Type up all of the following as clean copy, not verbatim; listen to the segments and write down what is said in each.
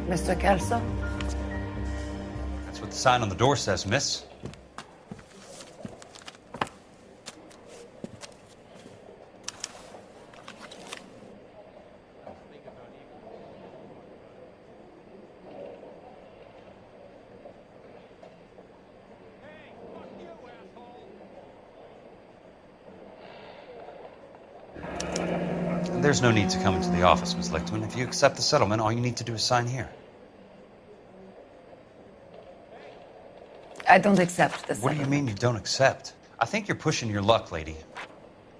Mr. Kelso? That's what the sign on the door says, miss. There's no need to come into the office, Miss Lichtman. If you accept the settlement, all you need to do is sign here. I don't accept the settlement. What do you mean you don't accept? I think you're pushing your luck, lady.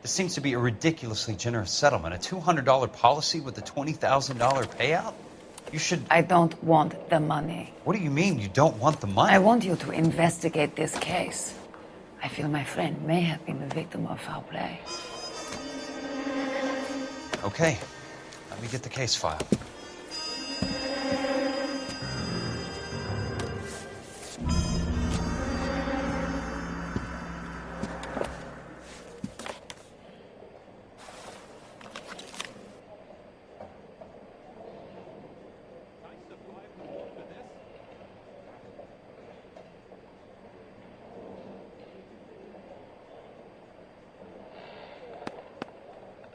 This seems to be a ridiculously generous settlement. A $200 policy with a $20,000 payout? You should... I don't want the money. What do you mean you don't want the money? I want you to investigate this case. I feel my friend may have been the victim of foul play. Okay, let me get the case file.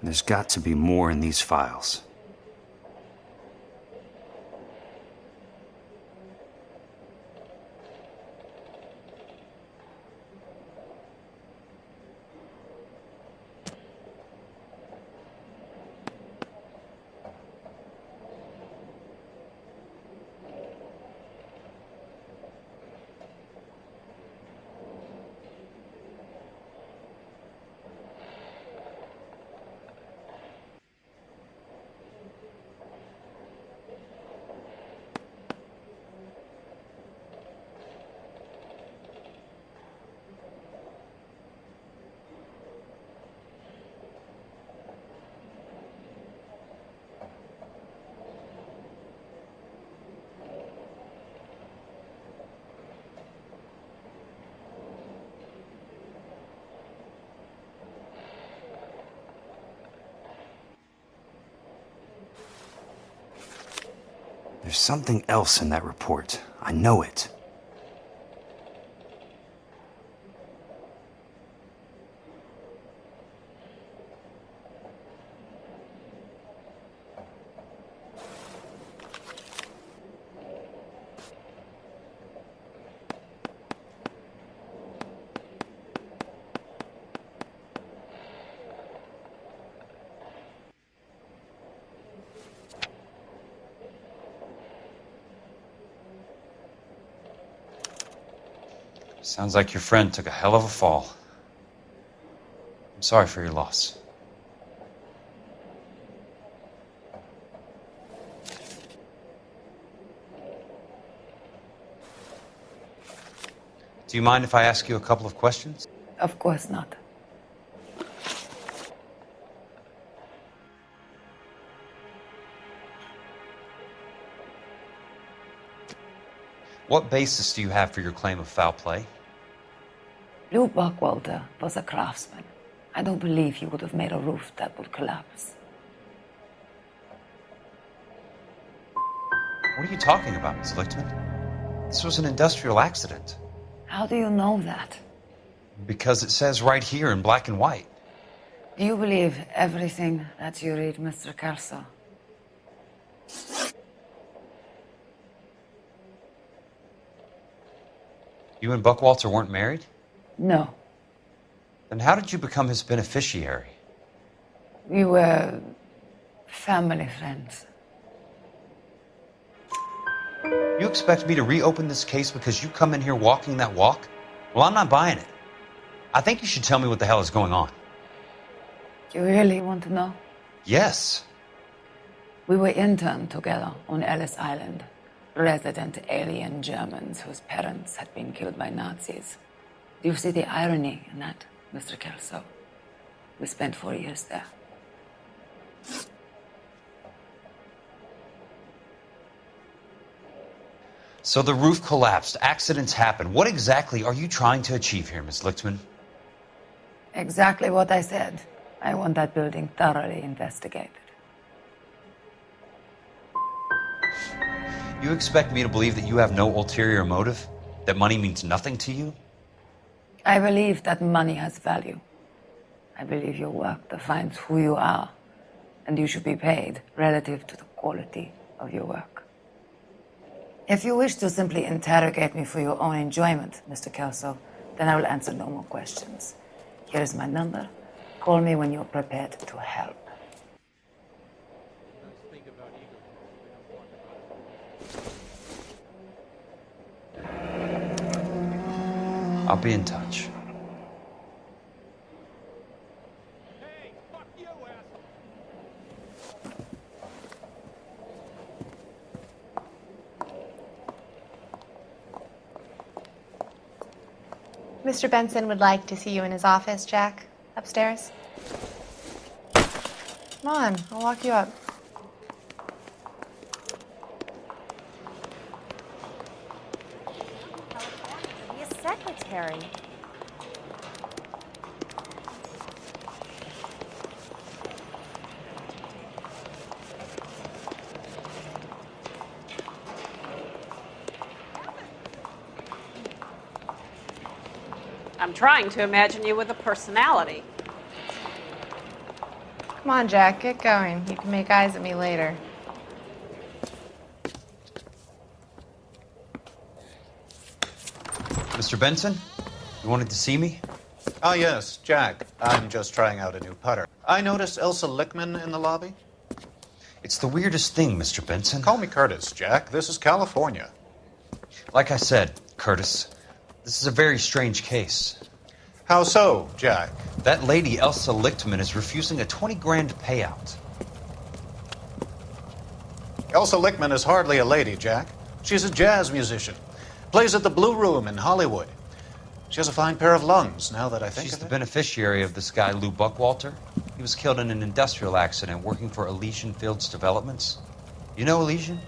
There's got to be more in these files. There's something else in that report. I know it. Sounds like your friend took a hell of a fall. I'm sorry for your loss. Do you mind if I ask you a couple of questions? Of course not. What basis do you have for your claim of foul play? Lou Buckwalter was a craftsman. I don't believe he would have made a roof that would collapse. What are you talking about, Ms. Lichtman? This was an industrial accident. How do you know that? Because it says right here in black and white. Do you believe everything that you read, Mr. Kelso? You and Buckwalter weren't married? No. Then how did you become his beneficiary? We were family friends. You expect me to reopen this case because you come in here walking that walk? Well, I'm not buying it. I think you should tell me what the hell is going on. You really want to know? Yes. We were interned together on Ellis Island. Resident alien Germans whose parents had been killed by Nazis. Do you see the irony in that, Mr. Kelso? We spent 4 years there. So the roof collapsed, accidents happen. What exactly are you trying to achieve here, Miss Lichtman? Exactly what I said. I want that building thoroughly investigated. You expect me to believe that you have no ulterior motive? That money means nothing to you? I believe that money has value. I believe your work defines who you are, and you should be paid relative to the quality of your work. If you wish to simply interrogate me for your own enjoyment, Mr. Kelso, then I will answer no more questions. Here is my number. Call me when you're prepared to help. I'll be in touch. Mr. Benson would like to see you in his office, Jack. Upstairs. Come on, I'll walk you up. Be a secretary. I'm trying to imagine you with a personality. Come on, Jack, get going. You can make eyes at me later. Mr. Benson? You wanted to see me? Ah, yes, Jack. I'm just trying out a new putter. I noticed Elsa Lickman in the lobby. It's the weirdest thing, Mr. Benson. Call me Curtis, Jack. This is California. Like I said, Curtis, this is a very strange case. How so, Jack? That lady, Elsa Lichtman, is refusing a 20 grand payout. Elsa Lickman is hardly a lady, Jack. She's a jazz musician. Plays at the Blue Room in Hollywood. She has a fine pair of lungs, now that I think She's of the it. beneficiary of this guy, Lou Buckwalter. He was killed in an industrial accident working for Elysian Fields Developments. You know Elysian?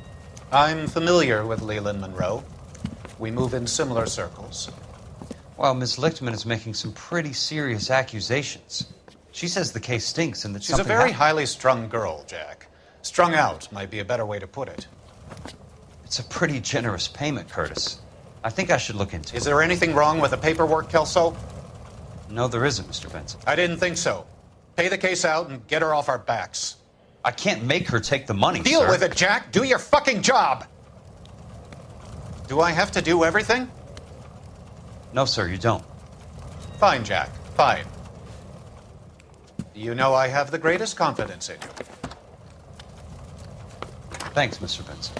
I'm familiar with Leland Monroe. We move in similar circles. Well, Ms. Lichtman is making some pretty serious accusations. She says the case stinks and that She's a something very happened. highly strung girl, Jack. Strung out might be a better way to put it. It's a pretty generous payment, Curtis. I think I should look into it. Is there anything wrong with the paperwork, Kelso? No, there isn't, Mr. Benson. I didn't think so. Pay the case out and get her off our backs. I can't make her take the money, Deal sir. with it, Jack. Do your fucking job. Do I have to do everything? No, sir, you don't. Fine, Jack. Fine. You know I have the greatest confidence in you. Thanks, Mr. Benson.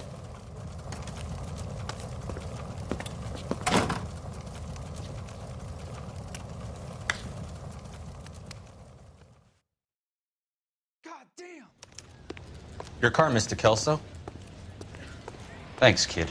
God damn! Your car, Mr. Kelso. Thanks, kid.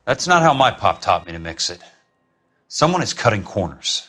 That's not how my pop taught me to mix it. Someone is cutting corners.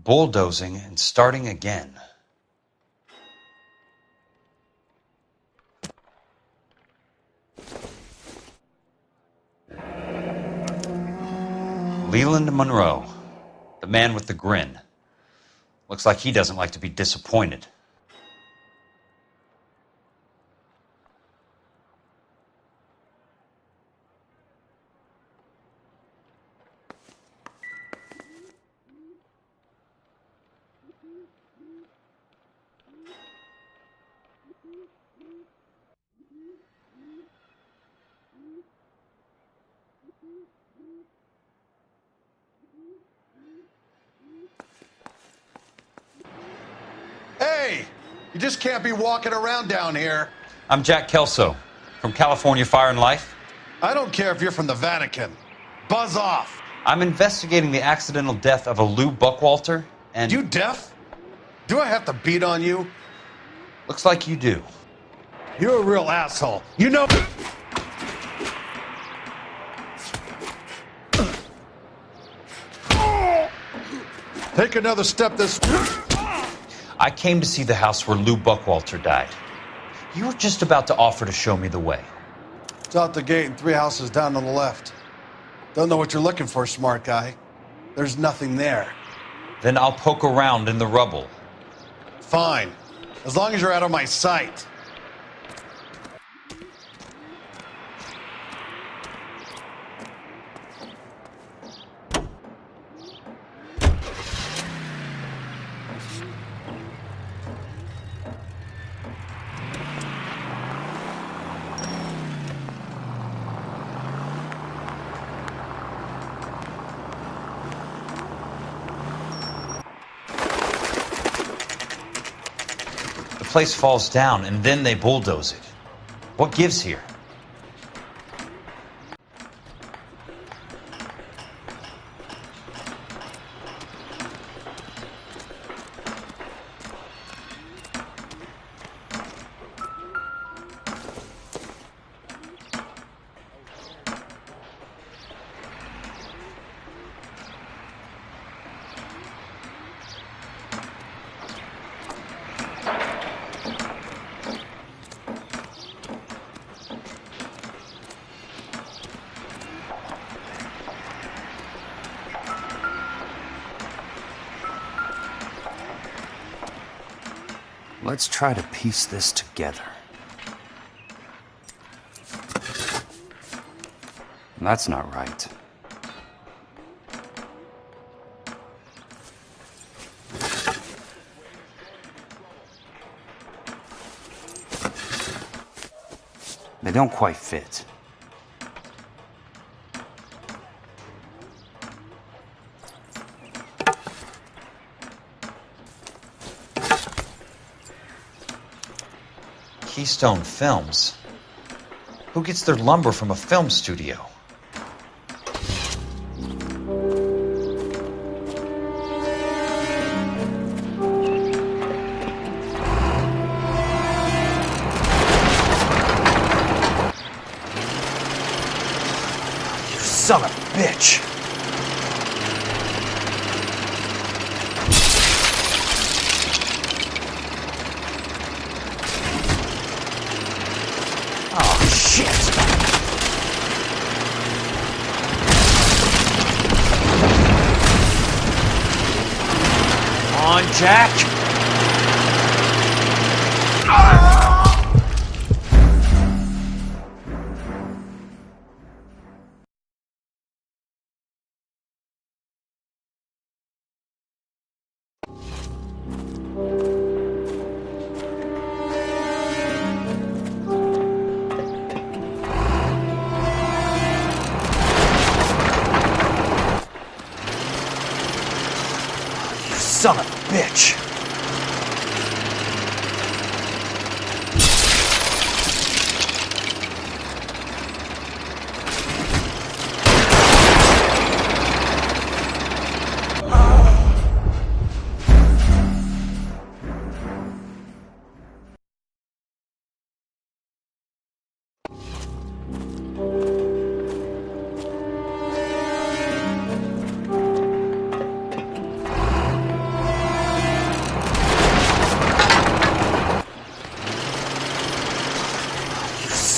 bulldozing and starting again. Leland Monroe, the man with the grin. Looks like he doesn't like to be disappointed. Hey, you just can't be walking around down here. I'm Jack Kelso, from California Fire and Life. I don't care if you're from the Vatican. Buzz off. I'm investigating the accidental death of a Lou Buckwalter, and... You deaf? Do I have to beat on you? Looks like you do. You're a real asshole. You know... Take another step this... I came to see the house where Lou Buckwalter died. You were just about to offer to show me the way. It's out the gate and 3 houses down on the left. Don't know what you're looking for, smart guy. There's nothing there. Then I'll poke around in the rubble. Fine. As long as you're out of my sight. The place falls down, and then they bulldoze it. What gives here? Let's try to piece this together. That's not right. They don't quite fit. Keystone Films? Who gets their lumber from a film studio? You son of a bitch! Jack! You son of a bitch!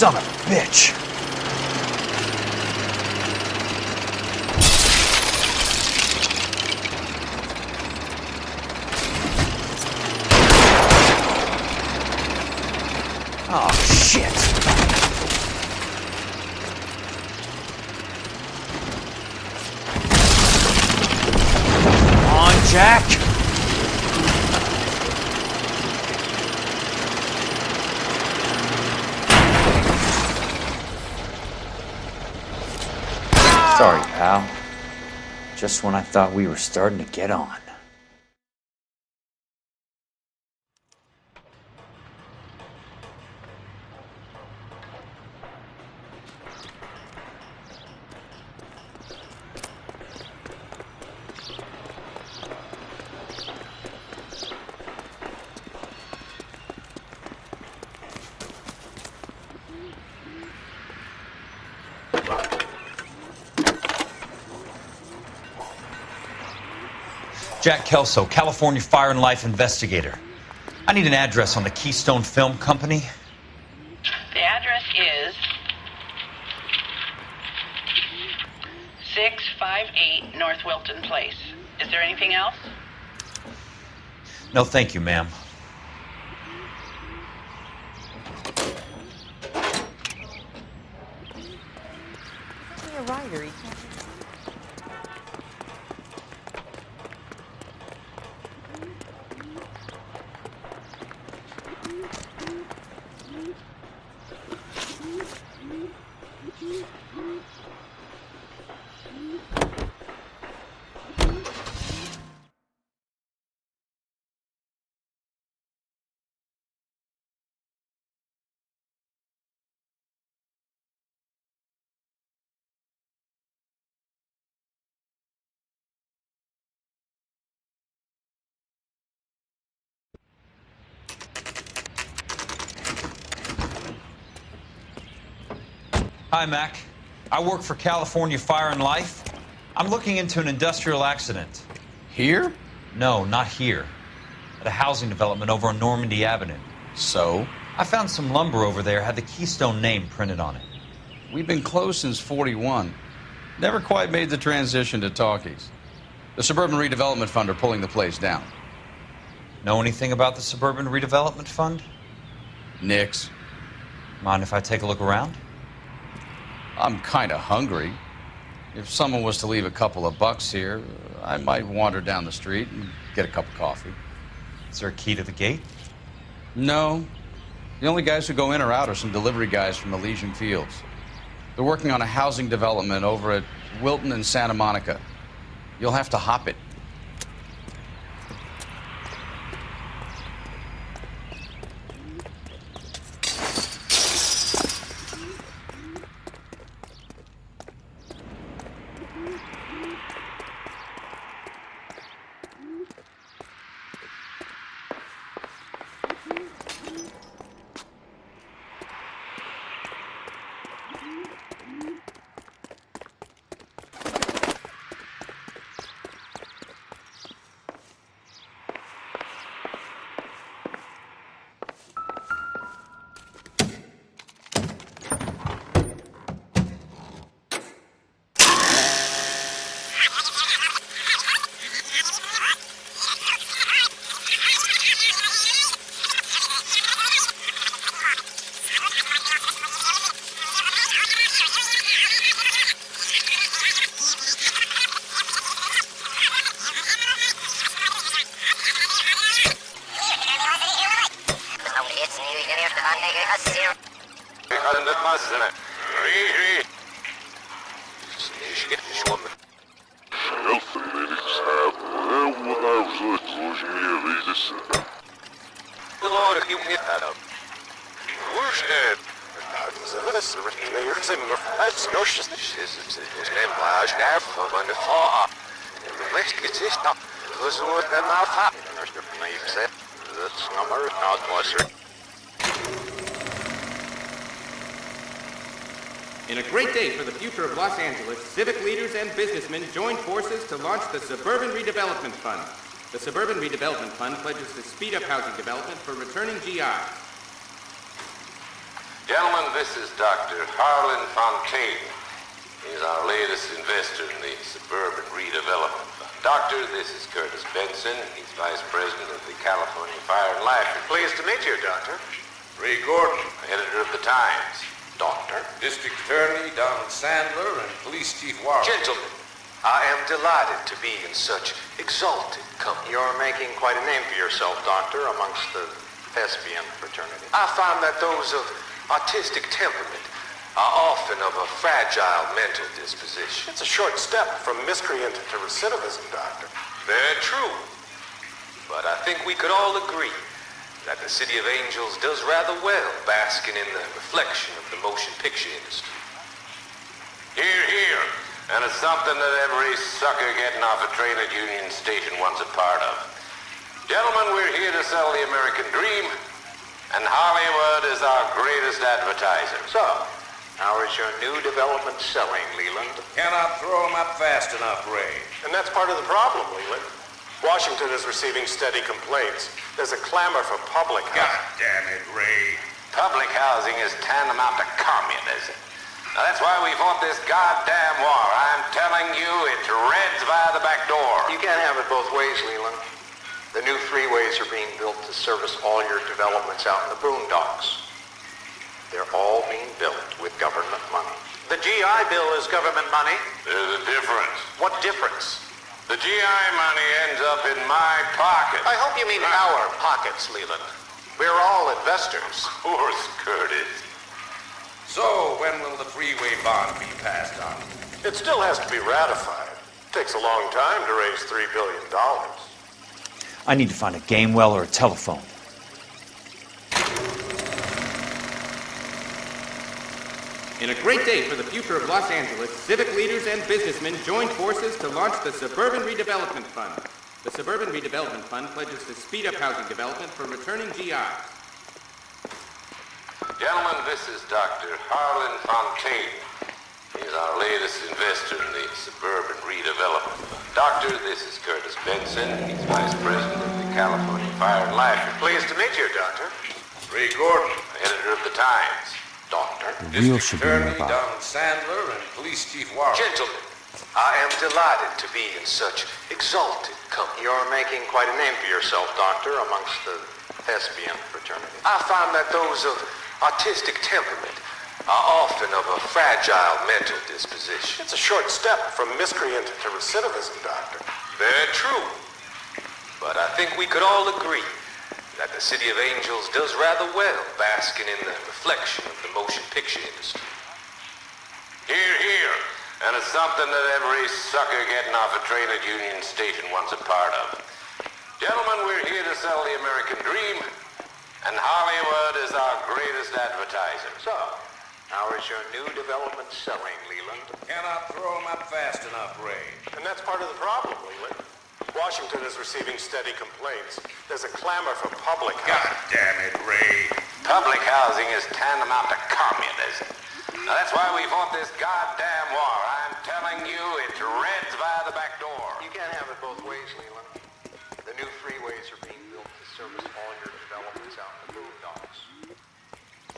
son of a bitch! Oh, shit! Come on, Jack! Sorry, pal. Just when I thought we were starting to get on. Jack Kelso, California Fire and Life investigator. I need an address on the Keystone Film Company. The address is 658 North Wilton Place. Is there anything else? No, thank you, ma'am. Be a writer. He can't. Hi, Mac. I work for California Fire and Life. I'm looking into an industrial accident. Here? No, not here. At a housing development over on Normandy Avenue. So? I found some lumber over there, had the Keystone name printed on it. We've been closed since '41. Never quite made the transition to talkies. The Suburban Redevelopment Fund are pulling the place down. Know anything about the Suburban Redevelopment Fund? Nix. Mind if I take a look around? I'm kind of hungry. If someone was to leave a couple of bucks here, I might wander down the street and get a cup of coffee. Is there a key to the gate? No. The only guys who go in or out are some delivery guys from Elysian Fields. They're working on a housing development over at Wilton and Santa Monica. You'll have to hop it. In a great day for the future of Los Angeles, civic leaders and businessmen joined forces to launch the Suburban Redevelopment Fund. The Suburban Redevelopment Fund pledges to speed up housing development for returning GIs. Gentlemen, this is Dr. Harlan Fontaine. He's our latest investor in the Suburban Redevelopment Fund. Doctor, this is Curtis Benson. He's Vice President of the California Fire and Life. Pleased to meet you, Doctor. Ray Gordon, editor of the Times. Doctor. District Attorney Donald Sandler and Police Chief Warren. Gentlemen, I am delighted to be in such exalted company. You're making quite a name for yourself, Doctor, amongst the thespian fraternity. I find that those of artistic temperament are often of a fragile mental disposition. It's a short step from miscreant to recidivism, Doctor. Very true. But I think we could all agree that the City of Angels does rather well basking in the reflection of the motion picture industry. Hear, hear. And it's something that every sucker getting off a train at Union Station wants a part of. Gentlemen, we're here to sell the American dream, and Hollywood is our greatest advertiser. So, how is your new development selling, Leland? Cannot throw him up fast enough, Ray. And that's part of the problem, Leland. Washington is receiving steady complaints. There's a clamor for public housing. God damn it, Ray. Public housing is tantamount to communism. Now, that's why we fought this goddamn war. I'm telling you, it's Reds via the back door. You can't have it both ways, Leland. The new freeways are being built to service all your developments out in the boondocks. They're all being built with government money. The GI Bill is government money. There's a difference. What difference? The GI money ends up in my pocket. I hope you mean our pockets, Leland. We're all investors. Of course, Curtis. So, when will the freeway bond be passed on? It still has to be ratified. Takes a long time to raise $3 billion. I need to find a game well or a telephone. In a great day for the future of Los Angeles, civic leaders and businessmen joined forces to launch the Suburban Redevelopment Fund. The Suburban Redevelopment Fund pledges to speed up housing development for returning GIs. Gentlemen, this is Dr. Harlan Fontaine. He's our latest investor in the Suburban Redevelopment Fund. Doctor, this is Curtis Benson. He's Vice President of the California Fire and Life. Pleased to meet you, Doctor. Ray Gordon, editor of the Times. Doctor. The wheel should be Attorney nearby. Donald Sandler and Police Chief Warren. Gentlemen, I am delighted to be in such exalted company. You're making quite a name for yourself, Doctor, amongst the thespian fraternity. I find that those of artistic temperament are often of a fragile mental disposition. It's a short step from miscreant to recidivism, Doctor. Very true. But I think we could all agree that the City of Angels does rather well basking in the reflection of the motion picture industry. Hear, hear. And it's something that every sucker getting off a train at Union Station wants a part of. Gentlemen, we're here to sell the American dream, and Hollywood is our greatest advertiser. So, how is your new development selling, Leland? Cannot throw him up fast enough, Ray. And that's part of the problem, Leland. Washington is receiving steady complaints. There's a clamor for public God housing. damn it, Ray. Public housing is tantamount to communism. Now, that's why we fought this goddamn war. I'm telling you, it's Reds via the back door. You can't have it both ways, Leland. The new freeways are being built to service all your developments out in the boondocks.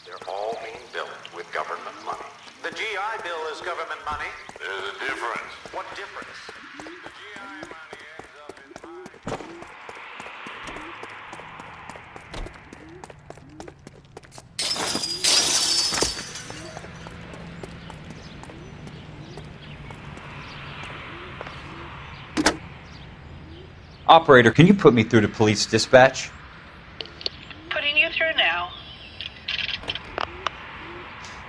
They're all being built with government money. The GI Bill is government money. There's a difference. What difference? The GI money ends up in my... Operator, can you put me through to police dispatch? Putting you through now.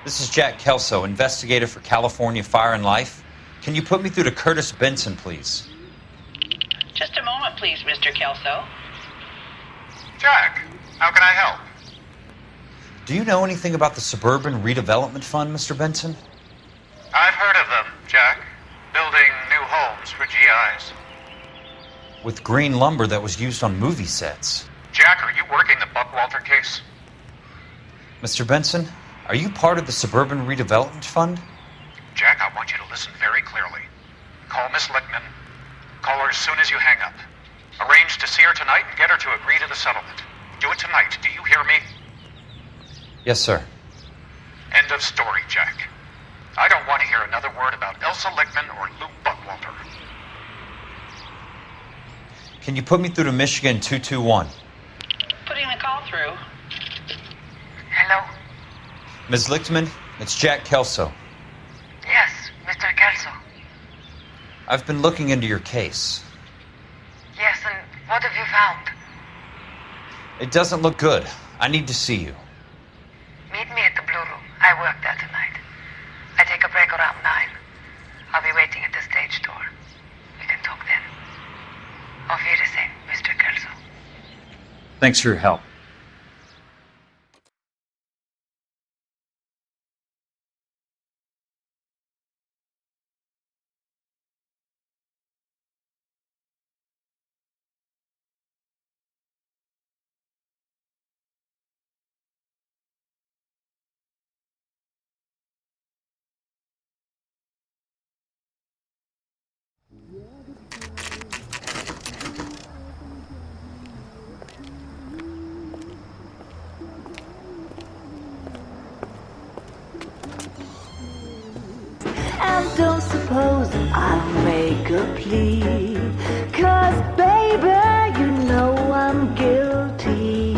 This is Jack Kelso, investigator for California Fire and Life. Can you put me through to Curtis Benson, please? Just a moment, please, Mr. Kelso. Jack, how can I help? Do you know anything about the Suburban Redevelopment Fund, Mr. Benson? I've heard of them, Jack. Building new homes for GIs. With green lumber that was used on movie sets. Jack, are you working the Buckwalter case? Mr. Benson, are you part of the Suburban Redevelopment Fund? Jack, I want you to listen very clearly. Call Miss Lickman. Call her as soon as you hang up. Arrange to see her tonight and get her to agree to the settlement. Do it tonight. Do you hear me? Yes, sir. of story, Jack. I don't want to hear another word about Elsa Lichtman or Luke Buckwalter. Can you put me through to Michigan 221? Putting the call through. Hello? Ms. Lichtman, it's Jack Kelso. Yes, Mr. Kelso. I've been looking into your case. Yes, and what have you found? It doesn't look good. I need to see you. Meet me at the Blue Room. I work there tonight. I take a break around 9. I'll be waiting at the stage door. We can talk then. Auf Wiedersehen, Mr. Kelso. Thanks for your help. And don't suppose I'll make a plea, 'cause baby, you know I'm guilty.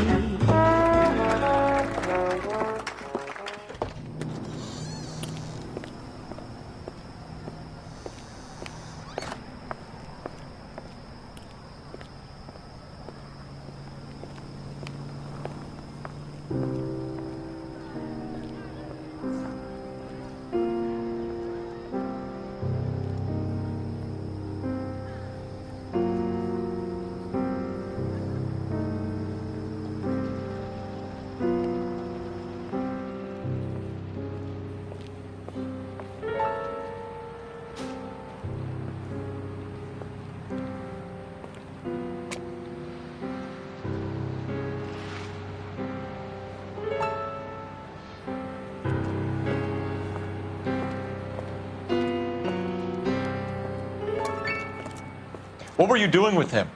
What were you doing with him?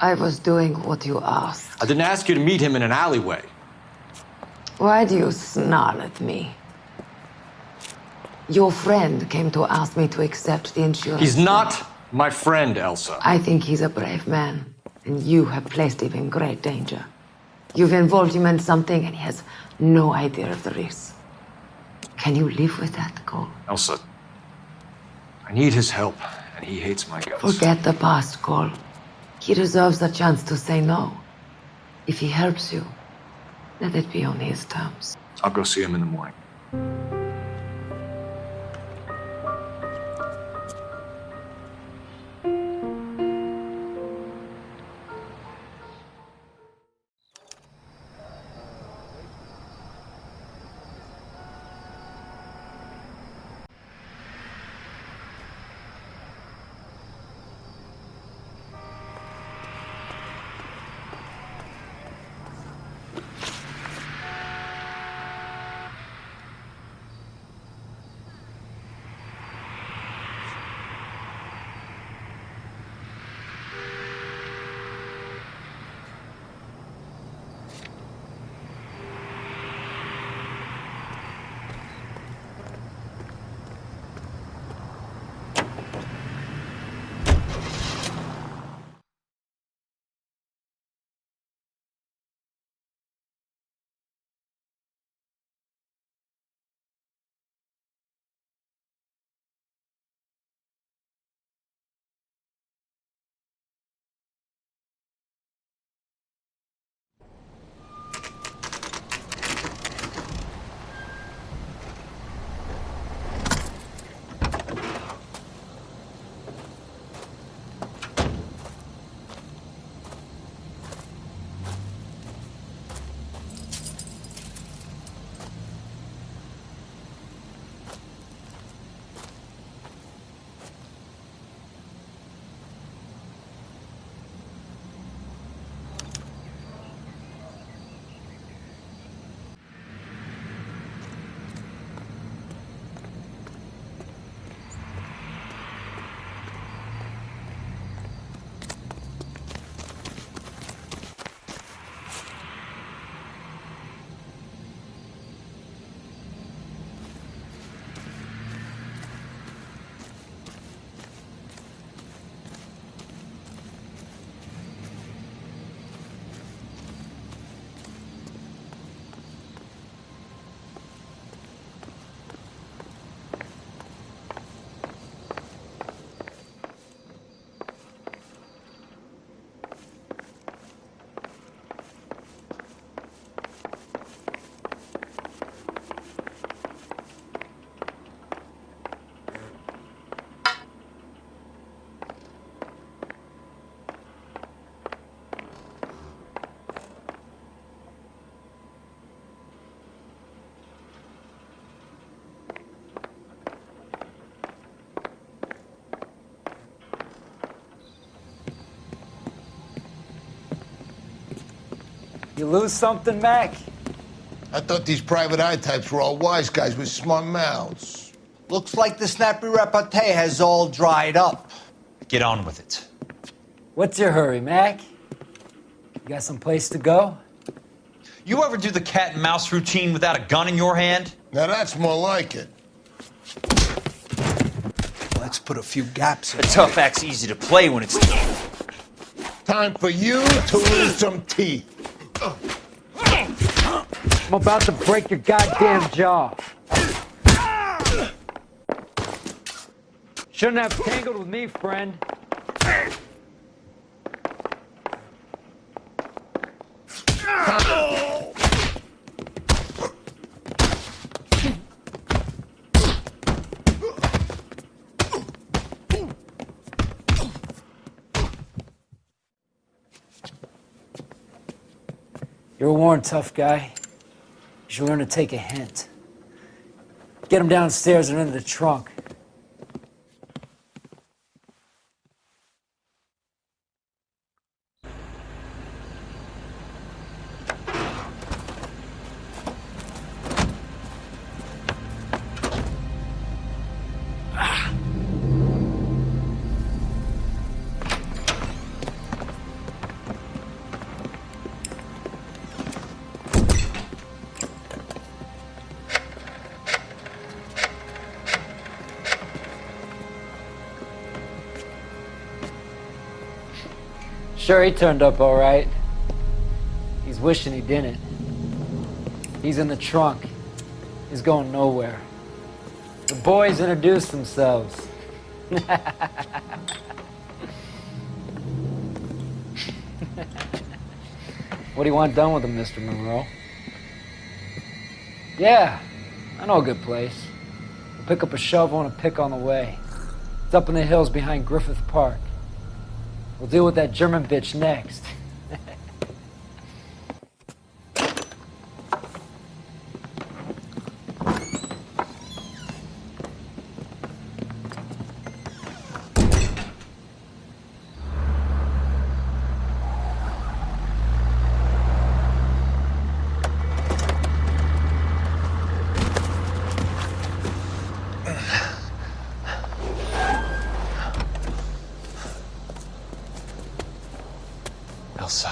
I was doing what you asked. I didn't ask you to meet him in an alleyway. Why do you snarl at me? Your friend came to ask me to accept the insurance. He's not my friend, Elsa. I think he's a brave man, and you have placed him in great danger. You've involved him in something, and he has no idea of the risk. Can you live with that, Cole? Elsa, I need his help, and he hates my guts. Forget the past, Cole. He deserves a chance to say no. If he helps you, let it be on his terms. I'll go see him in the morning. You lose something, Mac? I thought these private eye types were all wise guys with smart mouths. Looks like the snappy repartee has all dried up. Get on with it. What's your hurry, Mac? You got some place to go? You ever do the cat and mouse routine without a gun in your hand? Now that's more like it. Let's put a few gaps in. A tough act's easy to play when it's... Time for you to lose some teeth. I'm about to break your goddamn jaw. Shouldn't have tangled with me, friend. You're a worn, tough guy. You should learn to take a hint. Get him downstairs and into the trunk. Sure, he turned up all right. He's wishing he didn't. He's in the trunk. He's going nowhere. The boys introduced themselves. What do you want done with him, Mr. Monroe? Yeah, I know a good place. We'll pick up a shovel and a pick on the way. It's up in the hills behind Griffith Park. We'll deal with that German bitch next. Elsa.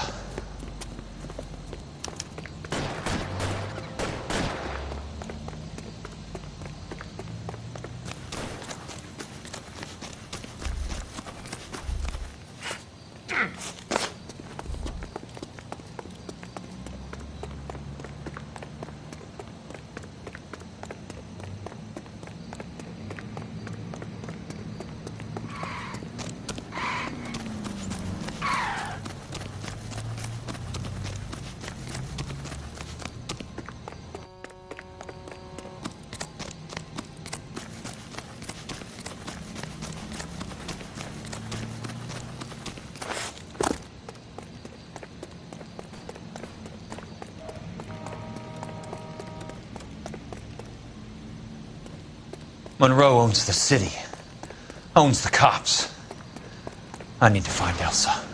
Monroe owns the city, owns the cops. I need to find Elsa.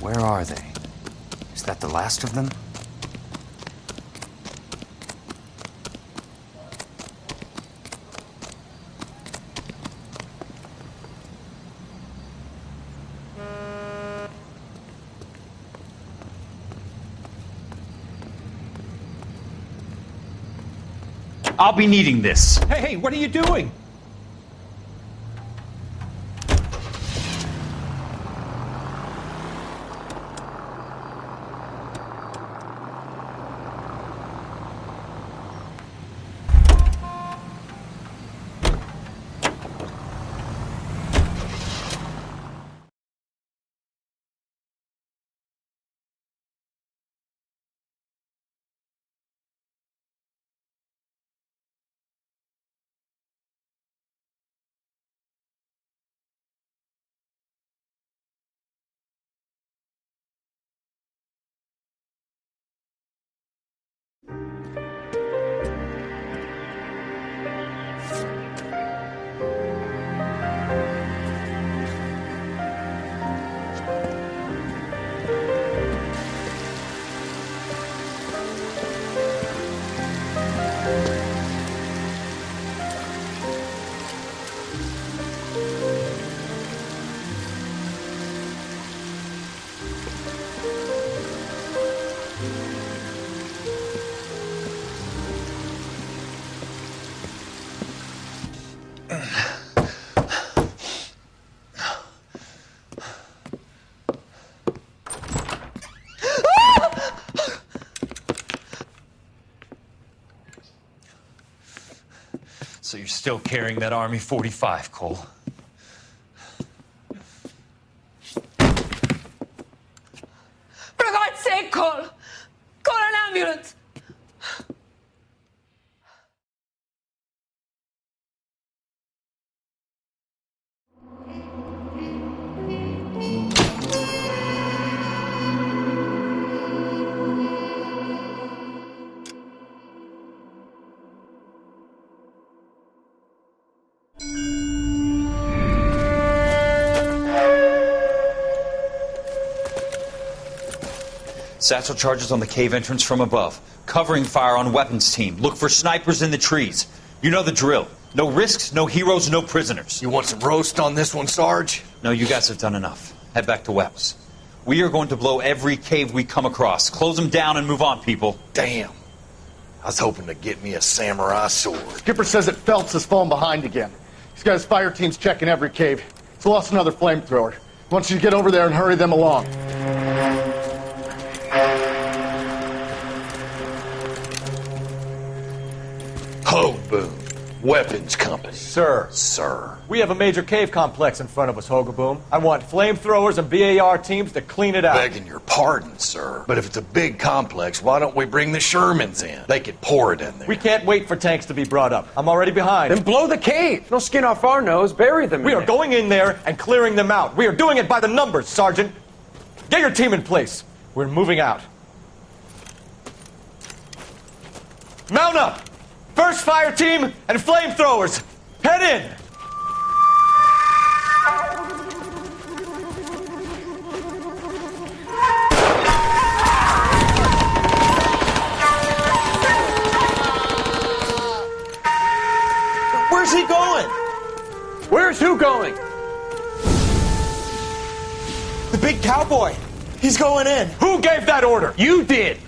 Where are they? Is that the last of them? I'll be needing this. Hey, what are you doing? So you're still carrying that Army 45, Cole? For God's sake, Cole! Call an ambulance! Satchel charges on the cave entrance from above. Covering fire on weapons team. Look for snipers in the trees. You know the drill. No risks, no heroes, no prisoners. You want some roast on this one, Sarge? No, you guys have done enough. Head back to Webb's. We are going to blow every cave we come across. Close them down and move on, people. Damn. I was hoping to get me a samurai sword. Skipper says that Phelps has fallen behind again. He's got his fire teams checking every cave. He's lost another flamethrower. He wants you to get over there and hurry them along. Ho, Boom. Weapons Company. Sir. We have a major cave complex in front of us, Hogaboom. I want flamethrowers and BAR teams to clean it out. Begging your pardon, sir. But if it's a big complex, why don't we bring the Shermans in? They could pour it in there. We can't wait for tanks to be brought up. I'm already behind. Then blow the cave. No skin off our nose. Bury them. We are going in there and clearing them out. We are doing it by the numbers, Sergeant. Get your team in place. We're moving out. Mount up! First fire team and flamethrowers! Head in! Where's he going? Where's who going? The big cowboy. He's going in. Who gave that order? You did.